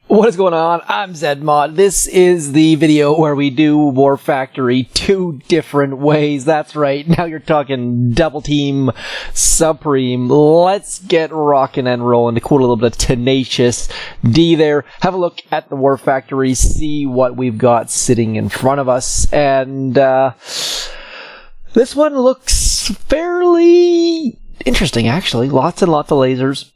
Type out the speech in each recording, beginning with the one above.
What is going on? I'm zmoT. This is the video where we do War Factory 2 different ways. That's right. Now you're talking double team supreme. Let's get rocking and rolling to quote a little bit of Tenacious D there. Have a look at the War Factory, see what we've got sitting in front of us. And this one looks fairly interesting, actually. Lots and lots of lasers.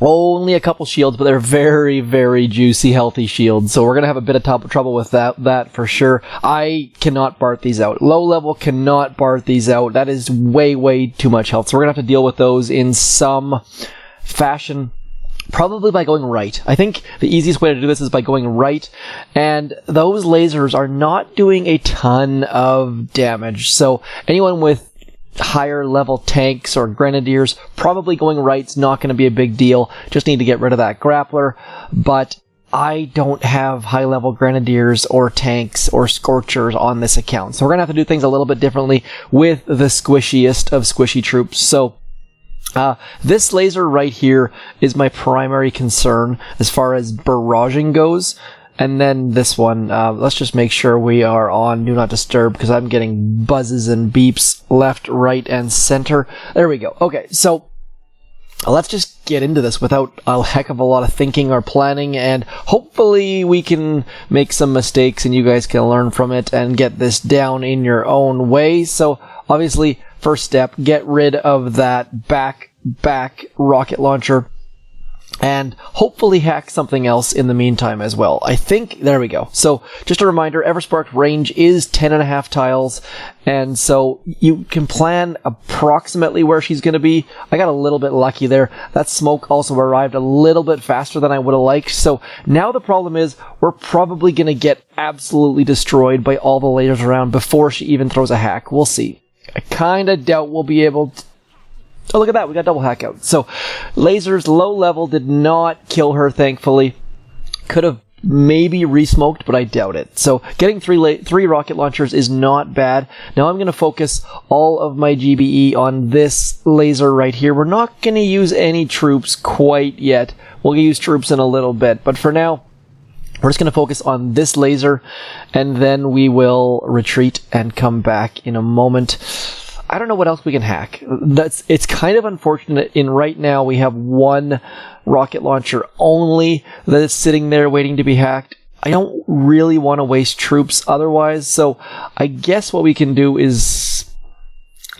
Only a couple shields, but they're very, very juicy, healthy shields. So we're going to have a bit of trouble with that for sure. I cannot BART these out. Low level cannot BART these out. That is way, way too much health. So we're going to have to deal with those in some fashion. Probably by going right. I think the easiest way to do this is by going right. And those lasers are not doing a ton of damage. So anyone with higher level tanks or grenadiers, probably going right's not going to be a big deal. Just need to get rid of that grappler. But I don't have high level grenadiers or tanks or scorchers on this account. So we're going to have to do things a little bit differently with the squishiest of squishy troops. So this laser right here is my primary concern as far as barraging goes. And then this one, let's just make sure we are on Do Not Disturb, because I'm getting buzzes and beeps left, right, and center. There we go. Okay, so let's just get into this without a heck of a lot of thinking or planning, and hopefully we can make some mistakes and you guys can learn from it and get this down in your own way. So obviously, first step, get rid of that back rocket launcher. And hopefully hack something else in the meantime as well. I think, there we go. So, just a reminder, Everspark range is 10.5 tiles, and so you can plan approximately where she's going to be. I got a little bit lucky there. That smoke also arrived a little bit faster than I would have liked, so now the problem is, we're probably going to get absolutely destroyed by all the lasers around before she even throws a hack. We'll see. I kinda doubt we'll be able to. Oh, look at that. We got double hack out. So, lasers, low level, did not kill her, thankfully. Could have maybe re-smoked, but I doubt it. So, getting three rocket launchers is not bad. Now, I'm going to focus all of my GBE on this laser right here. We're not going to use any troops quite yet. We'll use troops in a little bit. But for now, we're just going to focus on this laser, and then we will retreat and come back in a moment. I don't know what else we can hack. It's kind of unfortunate. In right now, we have one rocket launcher only that is sitting there waiting to be hacked. I don't really want to waste troops otherwise, so I guess what we can do is,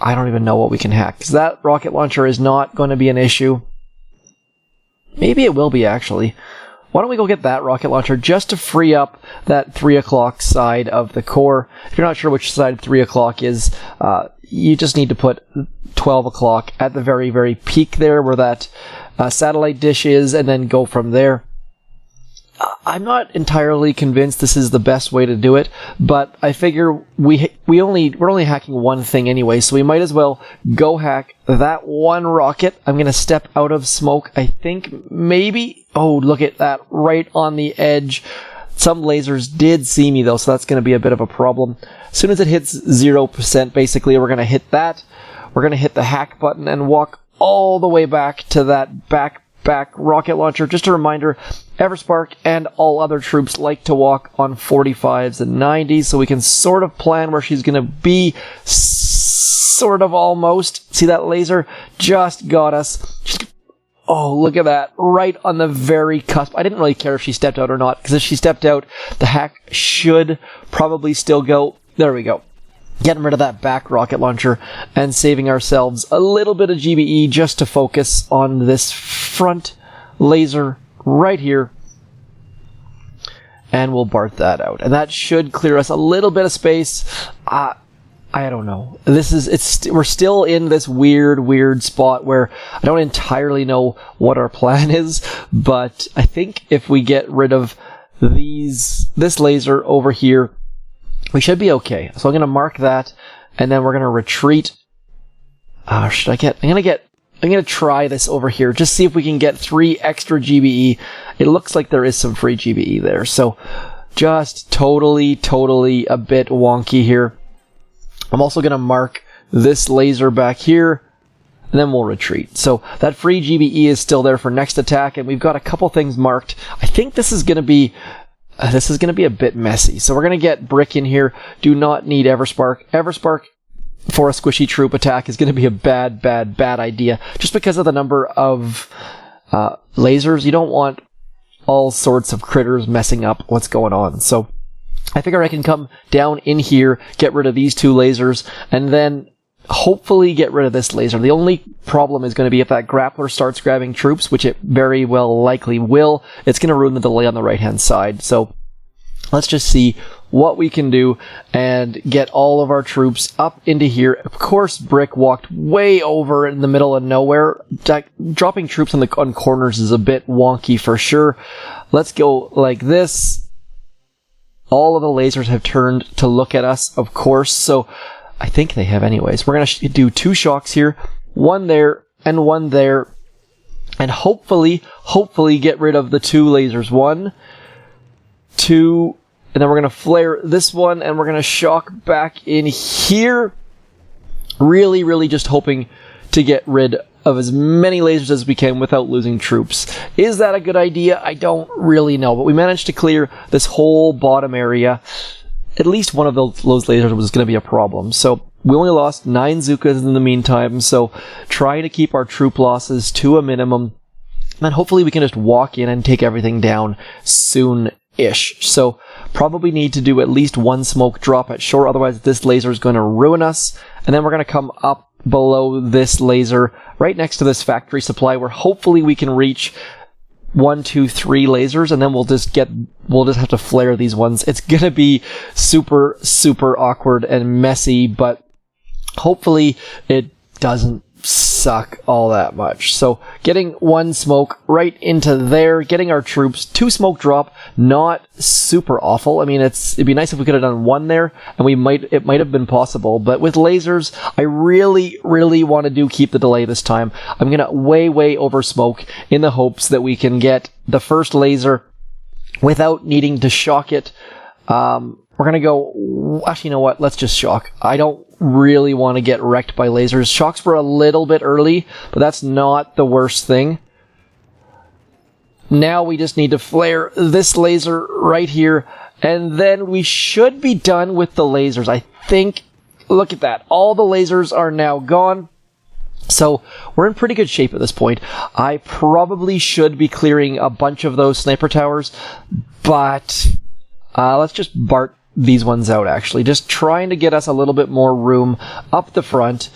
I don't even know what we can hack, because that rocket launcher is not going to be an issue. Maybe it will be, actually. Why don't we go get that rocket launcher just to free up that 3 o'clock side of the core. If you're not sure which side 3 o'clock is, you just need to put 12 o'clock at the very, very peak there where that satellite dish is, and then go from there. I'm not entirely convinced this is the best way to do it, but I figure we're only hacking one thing anyway, so we might as well go hack that one rocket. I'm going to step out of smoke, I think, maybe. Oh, look at that, right on the edge. Some lasers did see me, though, so that's going to be a bit of a problem. As soon as it hits 0%, basically, we're going to hit that. We're going to hit the hack button and walk all the way back to that back rocket launcher. Just a reminder, Everspark and all other troops like to walk on 45s and 90s, so we can sort of plan where she's going to be, sort of almost. See that laser? Just got us. Oh, look at that. Right on the very cusp. I didn't really care if she stepped out or not, because if she stepped out, the hack should probably still go. There we go. Getting rid of that back rocket launcher and saving ourselves a little bit of GBE just to focus on this front laser right here. And we'll BART that out. And that should clear us a little bit of space. I don't know. We're still in this weird spot where I don't entirely know what our plan is, but I think if we get rid of this laser over here, we should be okay. So I'm going to mark that, and then we're going to retreat. I'm going to try this over here, just see if we can get 3 extra GBE. It looks like there is some free GBE there, so just totally a bit wonky here. I'm also going to mark this laser back here, and then we'll retreat. So that free GBE is still there for next attack, and we've got a couple things marked. I think this is going to be a bit messy. So we're going to get Brick in here. Do not need Everspark. Everspark for a squishy troop attack is going to be a bad idea, just because of the number of lasers. You don't want all sorts of critters messing up what's going on. So I figure I can come down in here, get rid of these 2 lasers, and then hopefully get rid of this laser. The only problem is going to be if that Grappler starts grabbing troops, which it very well likely will, it's going to ruin the delay on the right-hand side. So let's just see what we can do and get all of our troops up into here. Of course, Brick walked way over in the middle of nowhere. Dropping troops on corners is a bit wonky for sure. Let's go like this. All of the lasers have turned to look at us, of course, so I think they have anyways. We're going to do 2 shocks here, 1 there and 1 there, and hopefully get rid of the 2 lasers. 1, 2, and then we're going to flare this one, and we're going to shock back in here. Really just hoping to get rid of as many lasers as we can without losing troops. Is that a good idea? I don't really know, but we managed to clear this whole bottom area. At least one of those lasers was going to be a problem. So we only lost 9 zookas in the meantime, so trying to keep our troop losses to a minimum. And then hopefully we can just walk in and take everything down soon-ish. So probably need to do at least 1 smoke drop at shore, otherwise this laser is going to ruin us. And then we're going to come up below this laser, right next to this factory supply, where hopefully we can reach 1, 2, 3 lasers, and then we'll just have to flare these ones. It's gonna be super awkward and messy, but hopefully it doesn't suck all that much. So getting 1 smoke right into there, getting our troops 2 smoke drop, not super awful. I mean, it'd be nice if we could have done 1 there, and it might have been possible, but with lasers, I really want to keep the delay this time. I'm gonna way over smoke in the hopes that we can get the first laser without needing to shock it. We're gonna go, actually, you know what? Let's just shock. I don't really want to get wrecked by lasers. Shocks were a little bit early, but that's not the worst thing. Now we just need to flare this laser right here, and then we should be done with the lasers. I think, look at that. All the lasers are now gone. So we're in pretty good shape at this point. I probably should be clearing a bunch of those sniper towers, but let's just BART these ones out, actually. Just trying to get us a little bit more room up the front,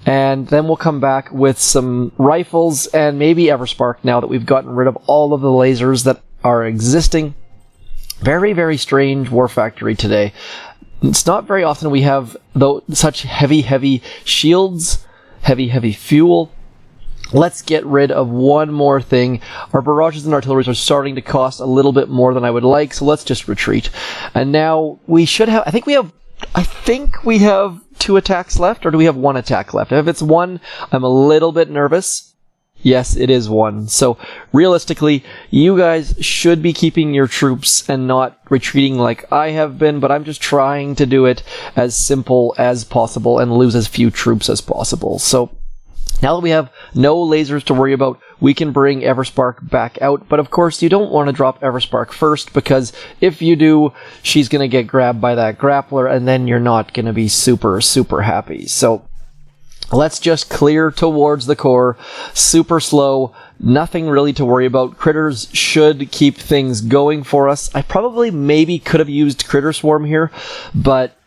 and then we'll come back with some rifles and maybe Everspark now that we've gotten rid of all of the lasers that are existing. Very strange War Factory today. It's not very often we have such heavy shields, heavy fuel. Let's get rid of one more thing. Our barrages and artilleries are starting to cost a little bit more than I would like, so let's just retreat. And now we should have, I think we have 2 attacks left, or do we have 1 attack left? If it's 1, I'm a little bit nervous. Yes, it is 1. So realistically, you guys should be keeping your troops and not retreating like I have been, but I'm just trying to do it as simple as possible and lose as few troops as possible. So now that we have no lasers to worry about, we can bring Everspark back out. But of course, you don't want to drop Everspark first, because if you do, she's going to get grabbed by that Grappler, and then you're not going to be super happy. So let's just clear towards the core, super slow, nothing really to worry about. Critters should keep things going for us. I probably maybe could have used Critter Swarm here, but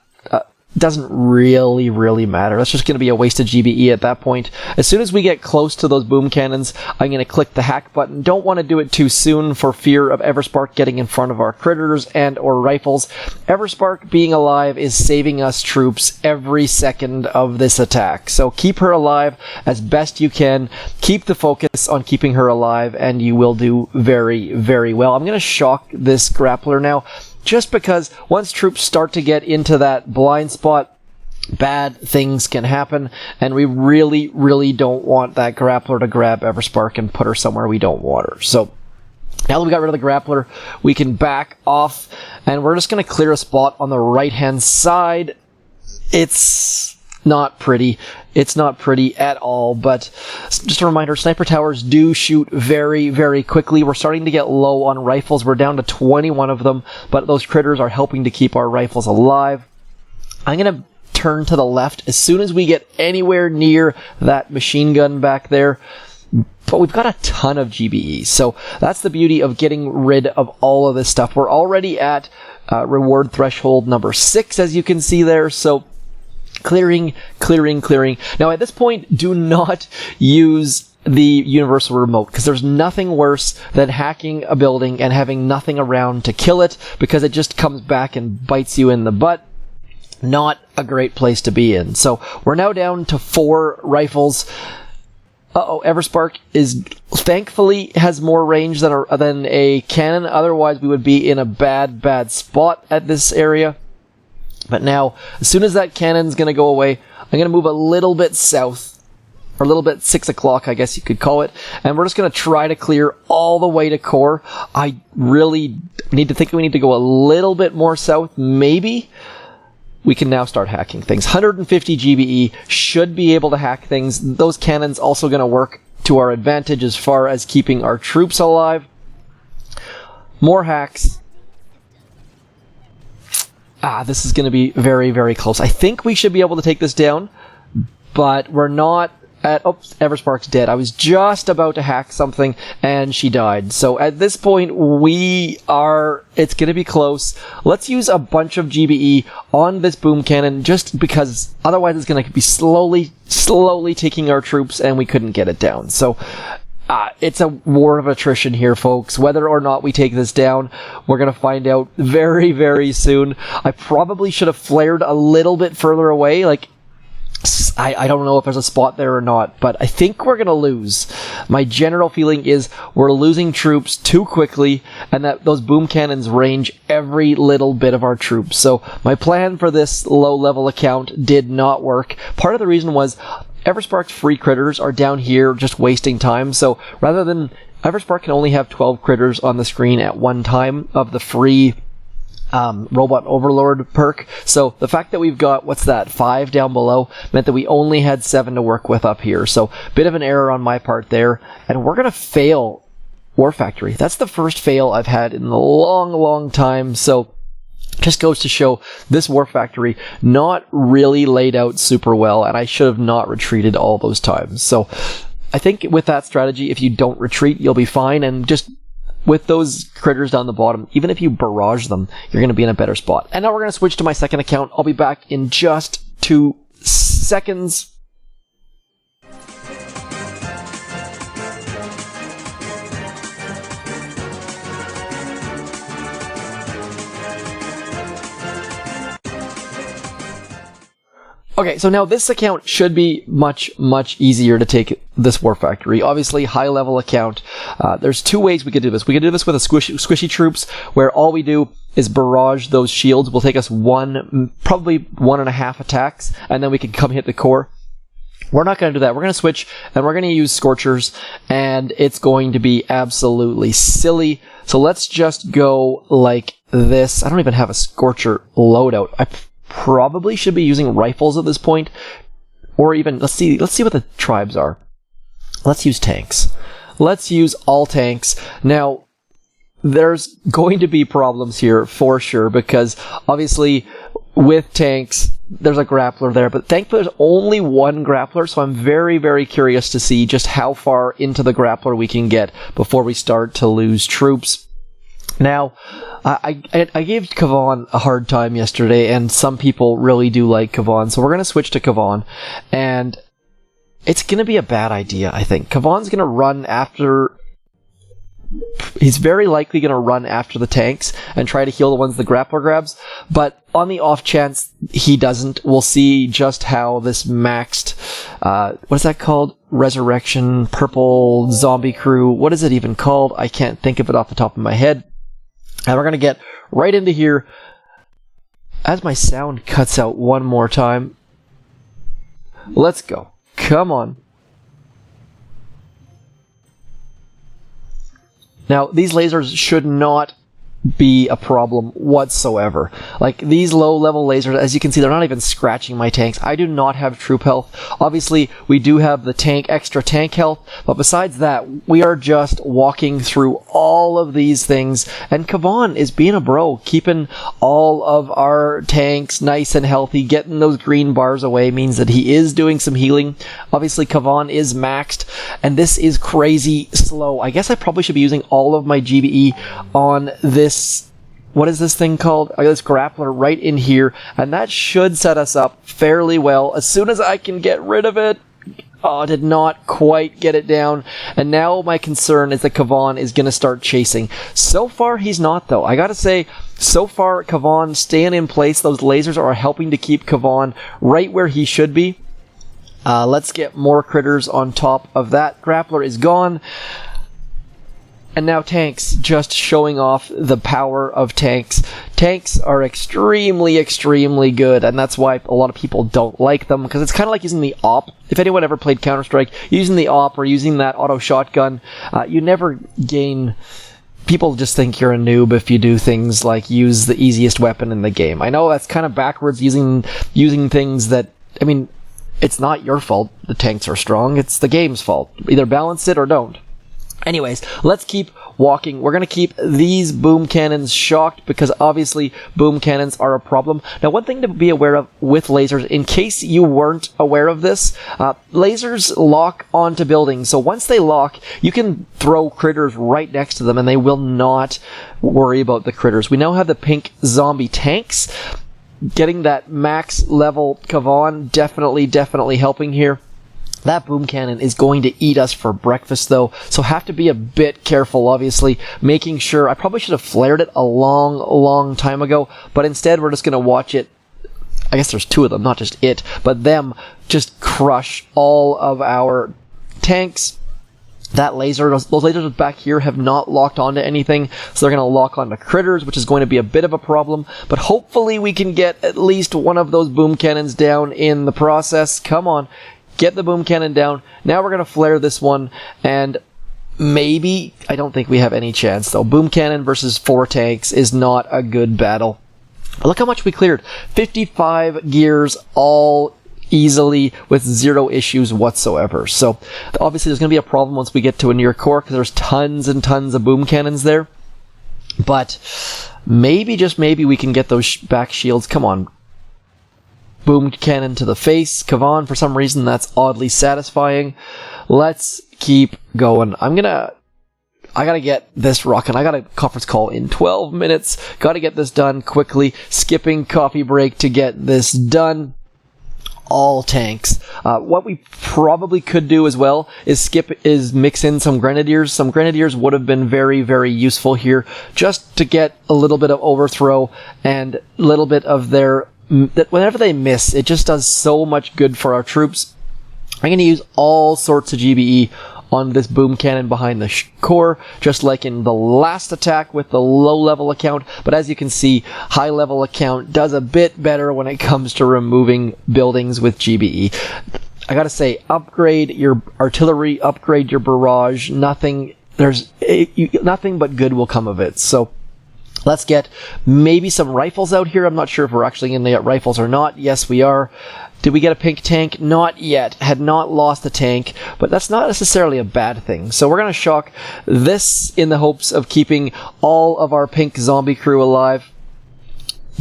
doesn't really matter. That's just going to be a wasted GBE at that point. As soon as we get close to those boom cannons, I'm going to click the hack button. Don't want to do it too soon for fear of Everspark getting in front of our critters and or rifles. Everspark being alive is saving us troops every second of this attack. So keep her alive as best you can. Keep the focus on keeping her alive, and you will do very well. I'm going to shock this Grappler now, just because once troops start to get into that blind spot, bad things can happen, and we really don't want that Grappler to grab Everspark and put her somewhere we don't want her. So now that we got rid of the Grappler, we can back off, and we're just going to clear a spot on the right-hand side. It's not pretty. It's not pretty at all, but just a reminder, sniper towers do shoot very, very quickly. We're starting to get low on rifles. We're down to 21 of them, but those critters are helping to keep our rifles alive. I'm going to turn to the left as soon as we get anywhere near that machine gun back there. But we've got a ton of GBE, so that's the beauty of getting rid of all of this stuff. We're already at reward threshold number 6, as you can see there, so clearing. Now at this point, do not use the universal remote, because there's nothing worse than hacking a building and having nothing around to kill it, because it just comes back and bites you in the butt. Not a great place to be in. So we're now down to 4 rifles. Everspark is thankfully has more range than a cannon. Otherwise, we would be in a bad spot at this area. But now, as soon as that cannon's going to go away, I'm going to move a little bit south, or a little bit 6 o'clock, I guess you could call it, and we're just going to try to clear all the way to core. I really need to think we need to go a little bit more south, maybe. We can now start hacking things. 150 GBE should be able to hack things. Those cannons also going to work to our advantage as far as keeping our troops alive. More hacks. This is going to be very, very close. I think we should be able to take this down, but we're not at... Oops, Everspark's dead. I was just about to hack something, and she died. So at this point, it's going to be close. Let's use a bunch of GBE on this boom cannon, just because otherwise it's going to be slowly taking our troops, and we couldn't get it down. So... it's a war of attrition here, folks. Whether or not we take this down, we're going to find out very, very soon. I probably should have flared a little bit further away. Like, I don't know if there's a spot there or not, but I think we're going to lose. My general feeling is we're losing troops too quickly, and that those boom cannons range every little bit of our troops. So my plan for this low-level account did not work. Part of the reason was... Everspark's free critters are down here just wasting time, so rather than... Everspark can only have 12 critters on the screen at one time of the free Robot Overlord perk, so the fact that we've got, 5 down below, meant that we only had 7 to work with up here, so bit of an error on my part there, and we're gonna fail War Factory. That's the first fail I've had in a long time, so... Just goes to show this War Factory not really laid out super well, and I should have not retreated all those times. So I think with that strategy, if you don't retreat, you'll be fine, and just with those critters down the bottom, even if you barrage them, you're going to be in a better spot. And now we're going to switch to my second account. I'll be back in just 2 seconds. Okay, so now this account should be much easier to take this War Factory. Obviously, high-level account. There's 2 ways we could do this. We could do this with a squishy troops, where all we do is barrage those shields. Will take us probably 1.5 attacks, and then we can come hit the core. We're not going to do that. We're going to switch, and we're going to use Scorchers, and it's going to be absolutely silly. So let's just go like this. I don't even have a Scorcher loadout. I probably should be using rifles at this point, or even let's see what the tribes are. Let's use tanks. Let's use all tanks. Now, there's going to be problems here for sure, because obviously with tanks there's a grappler there, but thankfully there's only one grappler, so I'm very, very curious to see just how far into the grappler we can get before we start to lose troops. Now, I gave Kavan a hard time yesterday, and some people really do like Kavan, so we're going to switch to Kavan, and it's going to be a bad idea, I think. Kavan's going to run after... He's very likely going to run after the tanks and try to heal the ones the grappler grabs, but on the off chance he doesn't, we'll see just how this maxed... what is that called? Resurrection, Purple, Zombie Crew, what is it even called? I can't think of it off the top of my head. And we're going to get right into here. As my sound cuts out one more time. Let's go. Come on. Now, these lasers should not be a problem whatsoever. Like, these low-level lasers, as you can see, they're not even scratching my tanks. I do not have troop health. Obviously, we do have the extra tank health, but besides that, we are just walking through all of these things, and Kavan is being a bro, keeping all of our tanks nice and healthy. Getting those green bars away means that he is doing some healing. Obviously, Kavan is maxed, and this is crazy slow. I guess I probably should be using all of my GBE on this, what is this thing called? This Grappler right in here, and that should set us up fairly well as soon as I can get rid of it. Oh, did not quite get it down, and now my concern is that Kavan is going to start chasing. So far, he's not, though. I gotta say, so far, Kavan staying in place. Those lasers are helping to keep Kavan right where he should be. Let's get more critters on top of that. Grappler is gone. And now tanks, just showing off the power of tanks. Tanks are extremely, extremely good, and that's why a lot of people don't like them, because it's kind of like using the AWP. If anyone ever played Counter-Strike, using the AWP or using that auto shotgun, you never gain... People just think you're a noob if you do things like use the easiest weapon in the game. I know that's kind of backwards, using things that... I mean, it's not your fault the tanks are strong, it's the game's fault. Either balance it or don't. Anyways, let's keep walking. We're going to keep these boom cannons shocked, because obviously boom cannons are a problem. Now, one thing to be aware of with lasers, in case you weren't aware of this, lasers lock onto buildings. So once they lock, you can throw critters right next to them and they will not worry about the critters. We now have the pink zombie tanks. Getting that max level Kavan definitely helping here. That boom cannon is going to eat us for breakfast, though, so have to be a bit careful, obviously, making sure... I probably should have flared it a long time ago, but instead we're just going to watch it... I guess there's two of them, not just it, but them just crush all of our tanks. That laser, those lasers back here have not locked onto anything, so they're going to lock onto critters, which is going to be a bit of a problem, but hopefully we can get at least one of those boom cannons down in the process. Come on. Get the boom cannon down. Now we're going to flare this one, and maybe... I don't think we have any chance, though. Boom cannon versus 4 tanks is not a good battle. But look how much we cleared. 55 gears, all easily, with 0 issues whatsoever. So, obviously there's going to be a problem once we get to a near core, because there's tons and tons of boom cannons there. But maybe, just maybe, we can get those back shields. Come on. Boom cannon to the face. Kavan, for some reason, that's oddly satisfying. Let's keep going. I gotta get this rocking. I got a conference call in 12 minutes. Gotta get this done quickly. Skipping coffee break to get this done. All tanks. What we probably could do as well is mix in some grenadiers. Some grenadiers would have been very useful here, just to get a little bit of overthrow and a little bit of their... that whenever they miss, it just does so much good for our troops. I'm going to use all sorts of GBE on this boom cannon behind the core, just like in the last attack with the low-level account, but as you can see, high-level account does a bit better when it comes to removing buildings with GBE. I gotta say, upgrade your artillery, upgrade your barrage, nothing but good will come of it. So let's get maybe some rifles out here. I'm not sure if we're actually going to get rifles or not. Yes, we are. Did we get a pink tank? Not yet. Had not lost a tank, but that's not necessarily a bad thing. So we're going to shock this in the hopes of keeping all of our pink zombie crew alive.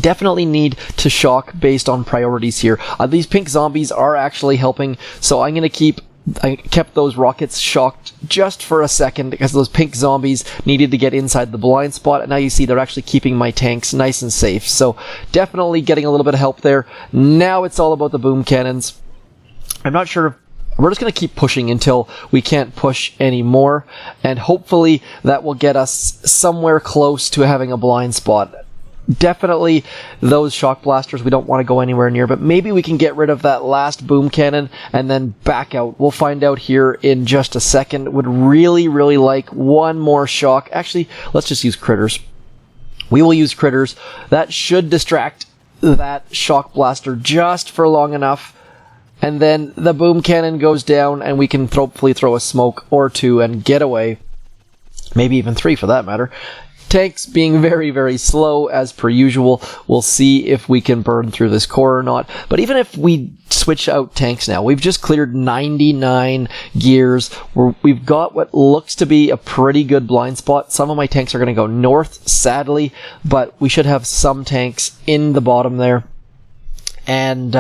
Definitely need to shock based on priorities here. These pink zombies are actually helping, so I'm going to I kept those rockets shocked just for a second because those pink zombies needed to get inside the blind spot, and now you see they're actually keeping my tanks nice and safe. So definitely getting a little bit of help there. Now it's all about the boom cannons. I'm not sure if we're just going to keep pushing until we can't push anymore, and hopefully that will get us somewhere close to having a blind spot. Definitely those shock blasters we don't want to go anywhere near, but maybe we can get rid of that last boom cannon and then back out. We'll find out here in just a second. Would really like one more shock. Actually, let's just use critters. We will use critters. That should distract that shock blaster just for long enough, and then the boom cannon goes down and we can hopefully throw a smoke or two and get away. Maybe even 3 for that matter. tanks being very, very slow as per usual. We'll see if we can burn through this core or not. But even if we switch out tanks now, we've just cleared 99 gears. We've got what looks to be a pretty good blind spot. Some of my tanks are going to go north, sadly, but we should have some tanks in the bottom there. And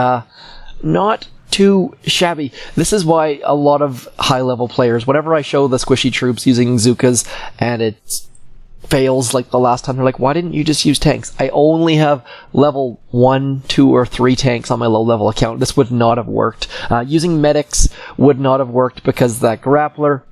not too shabby. This is why a lot of high-level players, whenever I show the squishy troops using zookas and it fails like the last time, they're like, why didn't you just use tanks? I only have level 1, 2, or 3 tanks on my low-level account. This would not have worked. Using medics would not have worked because that grappler.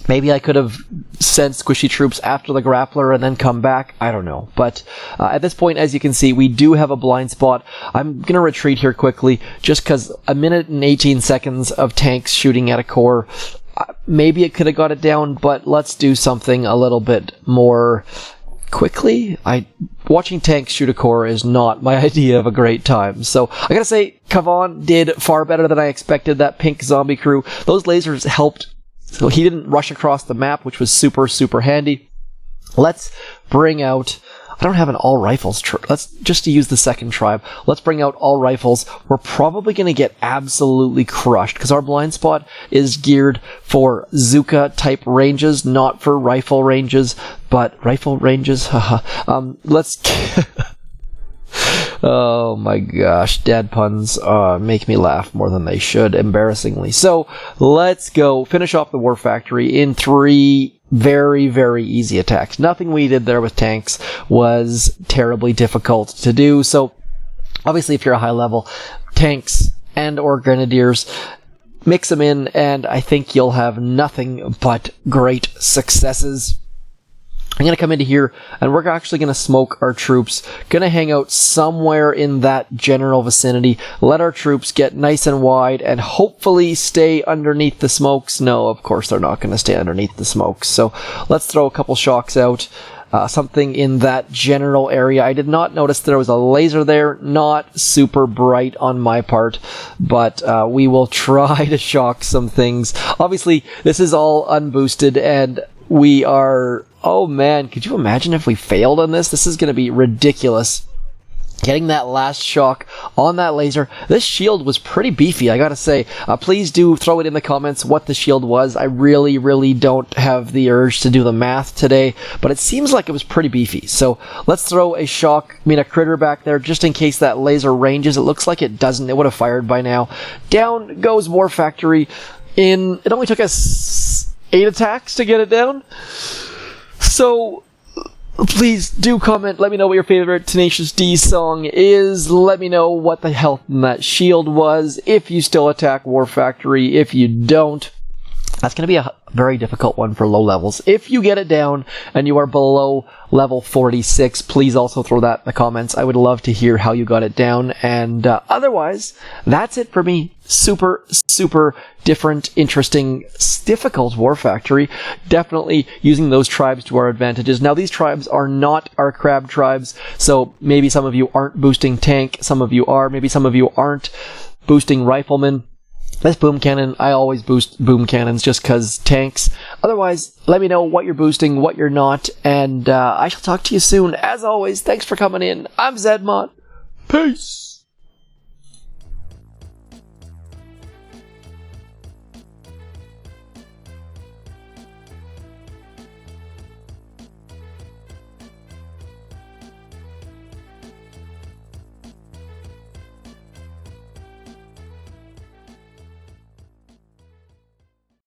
Maybe I could have sent squishy troops after the grappler and then come back. I don't know. But at this point, as you can see, we do have a blind spot. I'm going to retreat here quickly just because a minute and 18 seconds of tanks shooting at a core, maybe it could have got it down, but let's do something a little bit more quickly. Watching tanks shoot a core is not my idea of a great time. So I gotta say, Kavan did far better than I expected. That pink zombie crew, those lasers helped. So he didn't rush across the map, which was super, super handy. Let's bring out... I don't have an all rifles. Let's just to use the second tribe. Let's bring out all rifles. We're probably going to get absolutely crushed because our blind spot is geared for Zooka type ranges, not for rifle ranges. But rifle ranges, haha. Let's... Oh my gosh, dad puns make me laugh more than they should, embarrassingly. So, let's go finish off the War Factory in 3 very, very easy attacks. Nothing we did there with tanks was terribly difficult to do, so obviously if you're a high level, tanks and or grenadiers, mix them in, and I think you'll have nothing but great successes. I'm going to come into here, and we're actually going to smoke our troops. Going to hang out somewhere in that general vicinity. Let our troops get nice and wide, and hopefully stay underneath the smokes. No, of course they're not going to stay underneath the smokes. So let's throw a couple shocks out. Something in that general area. I did not notice there was a laser there. Not super bright on my part, but we will try to shock some things. Obviously, this is all unboosted, and we are... Oh man, could you imagine if we failed on this? This is going to be ridiculous. Getting that last shock on that laser. This shield was pretty beefy, I gotta say. Please do throw it in the comments what the shield was. I really, really don't have the urge to do the math today, but it seems like it was pretty beefy. So let's throw a a critter back there just in case that laser ranges. It looks like it doesn't. It would have fired by now. Down goes War Factory. It only took us 8 attacks to get it down. So, please do comment. Let me know what your favorite Tenacious D song is. Let me know what the health in that shield was. If you still attack War Factory. If you don't, that's going to be a very difficult one for low levels. If you get it down and you are below level 46, please also throw that in the comments. I would love to hear how you got it down. And otherwise, that's it for me. Super, super different, interesting, difficult War Factory. Definitely using those tribes to our advantages. Now, these tribes are not our crab tribes, so maybe some of you aren't boosting tank, some of you are, maybe some of you aren't boosting riflemen. This boom cannon, I always boost boom cannons just because tanks. Otherwise, let me know what you're boosting, what you're not, and I shall talk to you soon. As always, thanks for coming in. I'm zmoT. Peace!